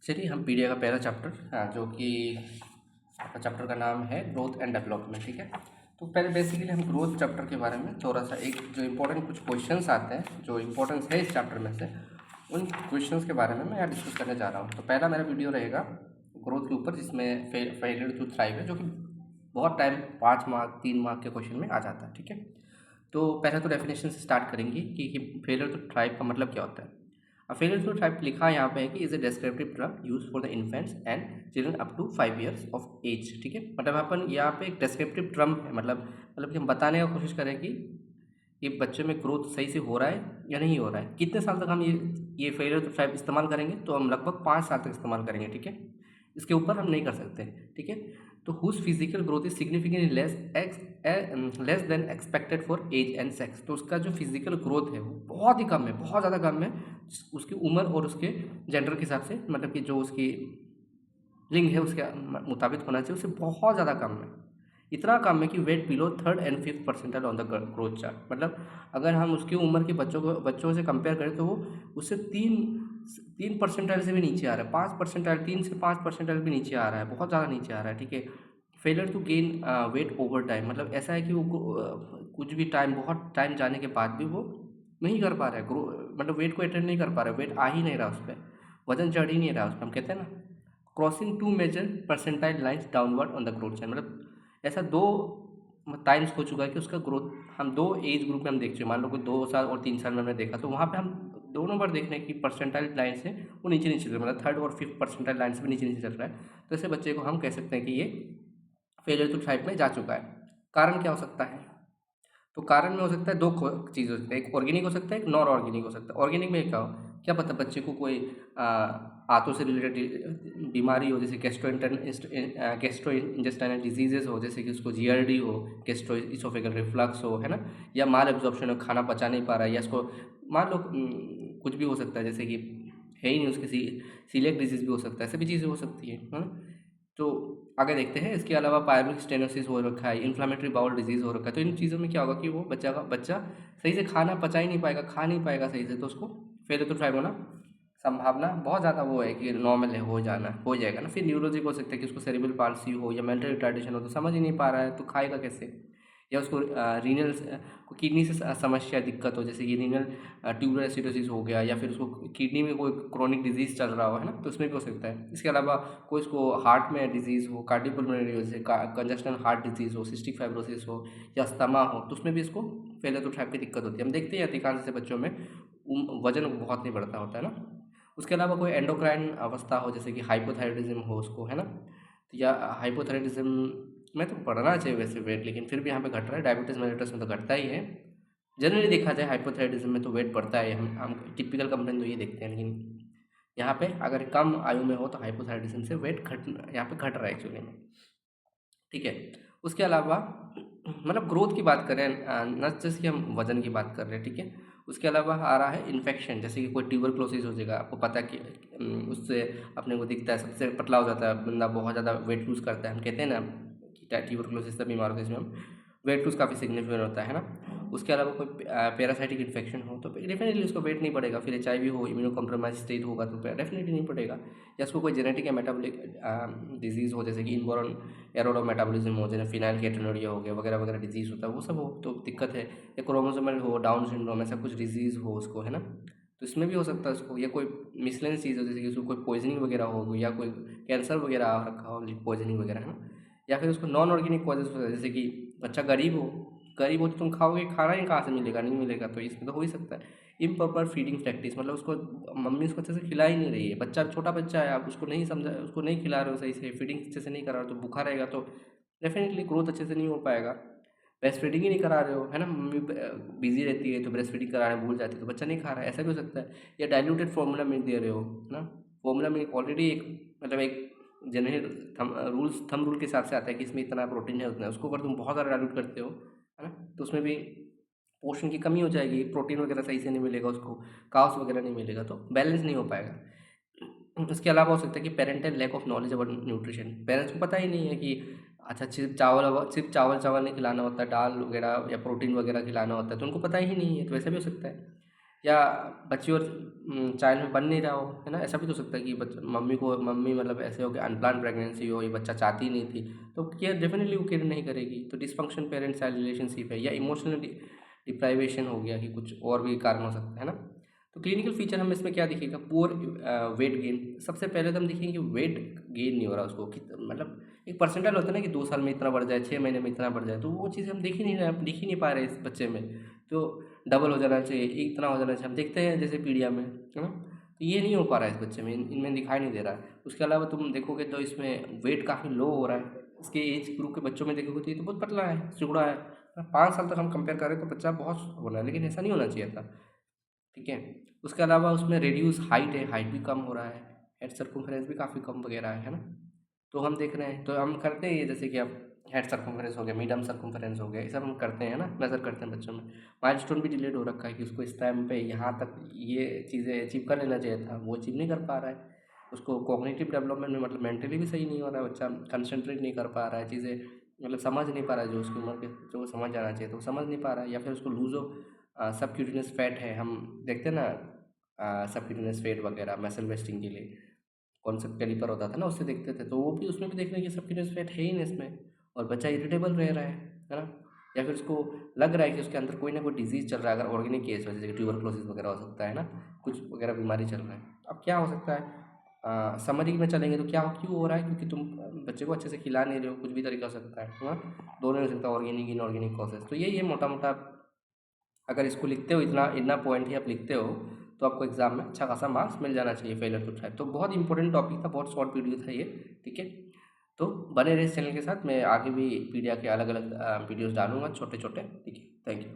चलिए हम पीडीए का पहला चैप्टर, जो कि आपका चैप्टर का नाम है ग्रोथ एंड डेवलपमेंट। ठीक है, तो पहले बेसिकली हम ग्रोथ चैप्टर के बारे में थोड़ा सा एक जो इम्पोर्टेंट कुछ क्वेश्चंस आते हैं, जो इम्पोर्टेंस है इस चैप्टर में से, उन क्वेश्चंस के बारे में मैं यहाँ डिस्कस करने जा रहा हूँ। तो पहला मेरा वीडियो रहेगा ग्रोथ के ऊपर, जिसमें फेलियर टू थ्राइव है, जो कि बहुत टाइम 5 मार्क 3 मार्क के क्वेश्चन में आ जाता है। ठीक है, तो पहले तो डेफिनेशन से स्टार्ट करेंगे कि फेलियर टू थ्राइव का मतलब क्या होता है। फेलियर टू थ्राइव लिखा यहाँ पे है कि is a descriptive term use for the infants and children up to 5 years of age. ठीक है, मतलब अपन यहाँ पे एक डिस्क्रिप्टिव टर्म है, मतलब कि हम बताने का कोशिश करें कि ये बच्चे में ग्रोथ सही से हो रहा है या नहीं हो रहा है। कितने साल तक हम ये फेलियर टू थ्राइव इस्तेमाल करेंगे, तो हम लगभग 5 साल तक इस्तेमाल करेंगे। ठीक है, इसके ऊपर हम नहीं कर सकते। ठीक है, तो whose physical growth is significantly less than expected for age and sex. तो उसका जो फिजिकल ग्रोथ है वो बहुत ही कम है, बहुत ज़्यादा कम है उसकी उम्र और उसके जेंडर के हिसाब से, मतलब कि जो उसकी लिंग है उसके मुताबिक होना चाहिए, उससे बहुत ज़्यादा कम है। इतना कम है कि weight below 3rd and 5th percentile on the growth chart. मतलब अगर हम उसकी उम्र के बच्चों से कंपेयर करें तो वो उससे तीन परसेंटाइल से भी नीचे आ रहा है, 5 परसेंटाइल, 3 से 5 परसेंटाइल भी नीचे आ रहा है, बहुत ज़्यादा नीचे आ रहा है। ठीक है, failure to gain weight over time, मतलब ऐसा है कि वो कुछ भी टाइम, बहुत टाइम जाने के बाद भी वो नहीं कर पा रहा है ग्रो, मतलब वेट को अटेंड नहीं कर पा रहा है, वेट आ ही नहीं रहा उस पर, वजन चढ़ ही नहीं रहा उस पर। हम कहते हैं ना, crossing 2 major percentile lines downward on the growth chart. मतलब ऐसा 2 टाइम्स हो चुका है कि उसका ग्रोथ हम 2 एज ग्रुप में हम देख चुके हैं। मान लो कि 2 साल और 3 साल में हमने देखा, तो वहाँ पे हम दोनों बार देखने की परसेंटाइल लाइन से वो नीचे नीचे चल रहा है, मतलब 3rd और 5th परसेंटाइल लाइन से भी नीचे नीचे चल रहा है। तो ऐसे बच्चे को हम कह सकते हैं कि ये फेलियर टू थ्राइव में जा चुका है। कारण क्या हो सकता है? तो कारण में हो सकता है 2 चीज़ हो सकता है, एक ऑर्गेनिक हो सकता है, एक नॉन ऑर्गेनिक हो सकता है। ऑर्गेनिक में क्या हो, क्या पता बच्चे को कोई आंतों से रिलेटेड बीमारी हो, जैसे गैस्ट्रो इंटेस्टाइनल डिजीजेज हो, जैसे कि उसको जीआरडी हो, गैस्ट्रो इसोफेगल रिफ्लक्स हो, है ना, या माल एब्जॉर्प्शन हो, खाना पचा नहीं पा रहा है, या इसको मान लो कुछ भी हो सकता है, जैसे कि है ही नहीं उसके सीलिएक डिजीज भी हो सकता है, ऐसी भी चीज़ें हो सकती है ना। तो आगे देखते हैं, इसके अलावा पायरिक स्टेनोसिस हो रखा है, इन्फ्लामेटरी बाउल डिजीज़ हो रखा है। तो इन चीज़ों में क्या होगा कि वो बच्चा सही से खाना पचा ही नहीं पाएगा, खा नहीं पाएगा सही से, तो उसको फेलियर टू थ्राइव होना संभावना बहुत ज़्यादा वो है कि नॉर्मल है, हो जाएगा ना। फिर न्यूरोलॉजिक हो सकता है कि उसको सेरिब्रल पाल्सी हो या मेंटल रिटार्डेशन हो, तो समझ ही नहीं पा रहा है तो खाएगा कैसे। या उसको रीनल को किडनी से समस्या दिक्कत हो, जैसे कि रीनल ट्यूबुलर एसिडोसिस हो गया, या फिर उसको किडनी में कोई क्रोनिक डिजीज़ चल रहा हो, है ना, तो उसमें भी हो सकता है। इसके अलावा कोई उसको हार्ट में डिजीज़ हो, कार्डियोपल्मोनरी हो, जैसे कंजस्टन हार्ट डिजीज़ हो, सिस्टिक फाइब्रोसिस हो, या अस्थमा हो, तो उसमें भी इसको फेलियर टू थ्राइव की दिक्कत होती है। हम देखते हैं अधिकांश से बच्चों में वजन बहुत नहीं बढ़ता होता है ना। उसके अलावा कोई एंडोक्राइन अवस्था हो, जैसे कि हाइपोथायरॉयडिज्म हो उसको, है ना, तो या हाइपोथायरॉयडिज्म में तो बढ़ना चाहिए वैसे वेट, लेकिन फिर भी यहाँ पे घट रहा है। डायबिटीज़ मेलिटस में तो घटता ही है। जनरली देखा जाए हाइपोथायरॉयडिज्म में तो वेट बढ़ता है, हम टिपिकल कंप्लेन तो ये देखते हैं, लेकिन यहाँ पे अगर कम आयु में हो तो हाइपोथायरॉयडिज्म से वेट घट यहाँ पे घट रहा है एक्चुअली में। ठीक है, उसके अलावा मतलब ग्रोथ की बात करें, न जैसे कि हम वजन की बात कर रहे हैं। ठीक है, उसके अलावा आ रहा है इन्फेक्शन, जैसे कि कोई ट्यूबरक्लोसिस हो जाएगा, आपको पता है कि उससे अपने को दिखता है, सबसे पतला हो जाता है बंदा, बहुत ज़्यादा वेट लूज़ करता है। हम कहते हैं ना कि ट्यूबरक्लोसिस से बीमार होते हैं, इसमें हम वेट लूज़ काफ़ी सिग्निफिकेंट होता है ना। उसके अलावा कोई पैरासाइटिक इन्फेक्शन हो तो डेफिनेटली उसको वेट नहीं बढ़ेगा। फिर एचआईवी हो, इम्यूनो कॉम्प्रोमाइज स्टेज होगा तो डेफिनेटली नहीं बढ़ेगा। या उसको कोई जेनेटिक या मेटाबॉलिक डिजीज़ हो, जैसे कि इनबॉर्न एरर ऑफ मेटाबॉलिज्म हो, जैसे फिनाइल केटोनुरिया हो गया, वगैरह वगैरह डिजीज़ होता है, वो सब हो तो दिक्कत है। या क्रोमोसोमल हो, डाउन सिंड्रोम, ऐसा कुछ डिजीज़ हो उसको, है ना, तो इसमें भी हो सकता है उसको। या कोई मिसलेनियस चीज़ हो, जैसे कि उसको कोई पॉइजनिंग वगैरह हो, या कोई कैंसर वगैरह आ रखा हो, पॉइजनिंग वगैरह, है ना। या फिर उसको नॉन ऑर्गेनिक कॉजेज हो, जैसे कि बच्चा गरीब हो तो तुम खाओगे, खाना ही कहाँ से मिलेगा, नहीं मिलेगा, तो इसमें तो हो ही सकता है। इम्प्रॉपर फीडिंग प्रैक्टिस, मतलब उसको मम्मी उसको अच्छे से खिला ही नहीं रही है, बच्चा छोटा बच्चा है, आप उसको नहीं समझा, उसको नहीं खिला रहे हो सही से, फीडिंग अच्छे से नहीं करा रहे हो, तो भूखा रहेगा तो डेफिनेटली ग्रोथ अच्छे से नहीं हो पाएगा। ब्रेस्ट फीडिंग ही नहीं करा रहे हो, है ना, मम्मी बिजी रहती है तो ब्रेस्ट फीडिंग कराने भूल जाती है तो बच्चा नहीं खा रहा है, ऐसा भी हो सकता है। या डाइल्यूटेड फॉर्मूला मिल्क दे रहे हो, है ना, फॉर्मूला मिल्क ऑलरेडी एक मतलब एक जनरल थम रूल के हिसाब से आता है कि इसमें इतना प्रोटीन है उतना है, उसको अगर तुम बहुत ज़्यादा डाइल्यूट करते हो, है ना, तो उसमें भी पोषण की कमी हो जाएगी, प्रोटीन वगैरह सही से नहीं मिलेगा उसको, काव्स वगैरह नहीं मिलेगा, तो बैलेंस नहीं हो पाएगा। इसके अलावा हो सकता है कि parental lack of knowledge about nutrition, parents को पता ही नहीं है कि अच्छा सिर्फ चावल चावल नहीं खिलाना होता, दाल वगैरह या प्रोटीन वगैरह खिलाना होता है, तो उनको पता ही नहीं है, तो वैसा भी हो सकता है। या बच्ची और चाइल्ड में बन नहीं रहा हो, है ना। ऐसा भी तो हो सकता है कि मम्मी मतलब ऐसे हो कि अनप्लान प्रेगनेंसी हो, ये बच्चा चाहती नहीं थी, तो केयर डेफिनेटली वो केयर नहीं करेगी। तो डिसफंक्शन पेरेंट चाइल्ड रिलेशनशिप है, या इमोशनल डिप्राइवेशन हो गया, कि कुछ और भी कारण हो सकता है ना। तो क्लिनिकल फीचर हमें इसमें क्या दिखेगा, पुअर वेट गेन। सबसे पहले तो हम देखेंगे कि वेट गेन नहीं हो रहा उसको, मतलब एक परसेंटाइल होता है ना कि 2 साल में इतना बढ़ जाए, 6 महीने में इतना बढ़ जाए, तो वो चीज़ें हम देख ही नहीं पा रहे इस बच्चे में। तो डबल हो जाना चाहिए, इतना हो जाना चाहिए, हम देखते हैं जैसे पीडिया में, है ना। तो ये नहीं हो पा रहा है इस बच्चे में, इनमें दिखाई नहीं दे रहा है। उसके अलावा तुम देखोगे तो इसमें वेट काफ़ी लो हो रहा है, इसके एज ग्रुप के बच्चों में देखोगे तो ये तो बहुत पतला है, सिकुड़ा है। 5 साल तक हम कंपेयर करें तो बच्चा बहुत होना है, लेकिन ऐसा नहीं होना चाहिए था, ठीक है। उसके अलावा उसमें रिड्यूस हाइट है, हाइट भी कम हो रहा है, हेड सर्कमफ्रेंस भी काफ़ी कम वगैरह है ना। तो हम देख रहे हैं, तो हम करते हैं ये, जैसे कि अब हेड सर्कमफ्रेंस हो गया, मीडियम सर्कमफ्रेंस हो गया, ये सब हम करते हैं ना, मेज़र करते हैं बच्चों में। माइलस्टोन भी डिलेड हो रखा है कि उसको इस टाइम पे यहाँ तक ये चीज़ें अचीव कर लेना चाहिए था, वो अचीव नहीं कर पा रहा है। उसको कॉग्निटिव डेवलपमेंट में मतलब मेंटली भी सही नहीं हो रहा है, बच्चा कंसंट्रेट नहीं कर पा रहा है, चीज़ें मतलब समझ नहीं पा रहा है, जो उसकी उम्र के जो समझ जाना चाहिए तो वो समझ नहीं पा रहा है। या फिर उसको लूज ऑफ सबक्यूटेनियस फैट है, हम देखते हैं ना सबक्यूटेनियस फैट वगैरह मसल वेस्टिंग के लिए कौन सा कैलिपर होता था ना, उससे देखते थे, तो वो भी उसमें भी देख रहे हैं कि सबक्यूटेनियस फैट है ही नहीं इसमें, और बच्चा इरिटेबल रह रहा है ना। या फिर उसको लग रहा है कि उसके अंदर कोई ना कोई डिजीज़ चल रहा है, अगर ऑर्गेनिक केस हो, जैसे ट्यूबरक्लोसिस वगैरह हो सकता है ना, कुछ वगैरह बीमारी चल रहा है। अब क्या हो सकता है, समरी में चलेंगे तो क्या क्यों हो रहा है, क्योंकि तुम बच्चे को अच्छे से खिला नहीं रहे हो, कुछ भी तरीका हो सकता है ना, दोनों हो सकता है, ऑर्गेनिक इनऑर्गेनिक कॉजेज। तो यही है मोटा मोटा, अगर इसको लिखते हो, इतना इतना पॉइंट ही आप लिखते हो, तो आपको एग्जाम में अच्छा खासा मार्क्स मिल जाना चाहिए, फेलियर टू ट्राई। तो बहुत इंपॉर्टेंट टॉपिक था, बहुत शॉर्ट वीडियो था ये, ठीक है। तो बने रहे इस चैनल के साथ, मैं आगे भी पीडिया के अलग अलग वीडियोज़ डालूंगा छोटे छोटे, ठीक है। Thank you.